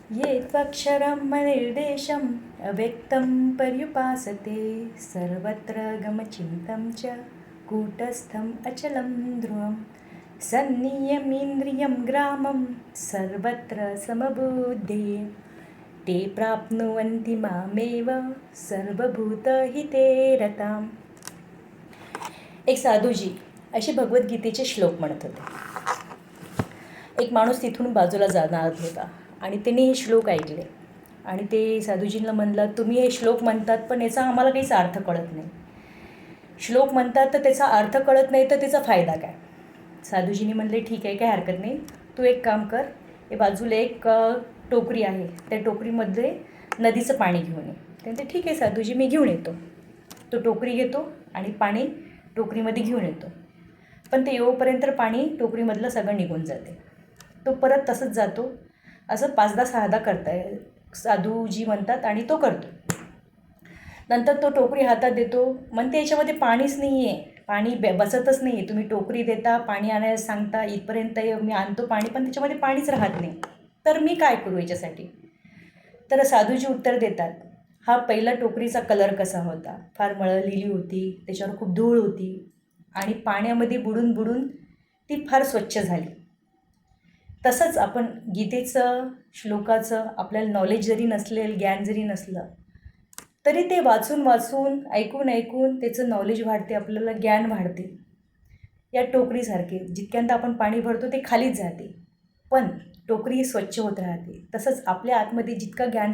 ये त्वक्षरमनिर्देशम् अव्यक्तं पर्युपासते सर्वत्र गमचिन्तं च कूटस्थम् अचलं ध्रुवं सन्नियमीन्द्रियं ग्रामं सर्वत्र समबुद्धये ते प्राप्नुवन्ति मामेव सर्वभूतहिते रताम्. एक साधूजी असे भगवद्गीतेचे श्लोक म्हणत होते. एक माणूस तिथून बाजूला जाणार होता आणि त्याने हे श्लोक ऐकले आणि ते साधूजींना म्हणलं, तुम्ही हे श्लोक म्हणतात पण याचा आम्हाला काहीच अर्थ कळत नाही. श्लोक म्हणतात तर त्याचा अर्थ कळत नाही तर त्याचा फायदा काय. साधूजींनी म्हणले, ठीक आहे, काही हरकत नाही, तू एक काम कर, हे बाजूला एक टोकरी आहे, त्या टोकरीमध्ये नदीचं पाणी घेऊन ये. ते म्हणते, ठीक आहे साधूजी, मी घेऊन येतो. तो टोकरी घेतो आणि पाणी टोकरीमध्ये घेऊन येतो. पण ते येऊपर्यंत पाणी टोकरीमधलं सगळं निघून जाते. तो परत तसंच जातो. असं 5-10-6दा करताय साधूजी म्हणतात आणि तो करतो. नंतर तो टोकरी हातात देतो, म्हणते याच्यामध्ये पाणीच नाही आहे, पाणी बसतच नाही आहे. तुम्ही टोकरी देता, पाणी आणायला सांगता, इथपर्यंत मी आणतो पाणी, पण त्याच्यामध्ये पाणीच राहत नाही. तर मी काय करू याच्यासाठी. तर साधूजी उत्तर देतात, हा पहिला टोकरीचा कलर कसा होता, फार मळलेली होती, त्याच्यावर खूप धूळ होती आणि पाण्यामध्ये बुडून बुडून ती फार स्वच्छ झाली. तसंच आपण गीतेचं श्लोकाचं आपल्याला नॉलेज जरी नसलेलं, ज्ञान जरी नसलं तरी ते वाचून वाचून ऐकून ऐकून त्याचं नॉलेज वाढते, आपल्याला ज्ञान वाढते. या टोकरीसारखे जितक्यांदा आपण पाणी भरतो ते खालीच जाते पण टोकरी ही स्वच्छ होत राहते. तसंच आपल्या आतमध्ये जितकं ज्ञान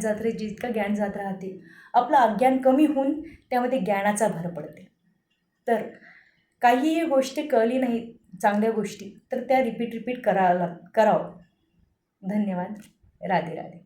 जात राहते आपलं अज्ञान कमी होऊन त्यामध्ये ज्ञानाचा भर पडते. तर काहीही गोष्टी कळली नाही, चांगल्या गोष्टी, तर त्या रिपीट करावं. धन्यवाद. राधे राधे.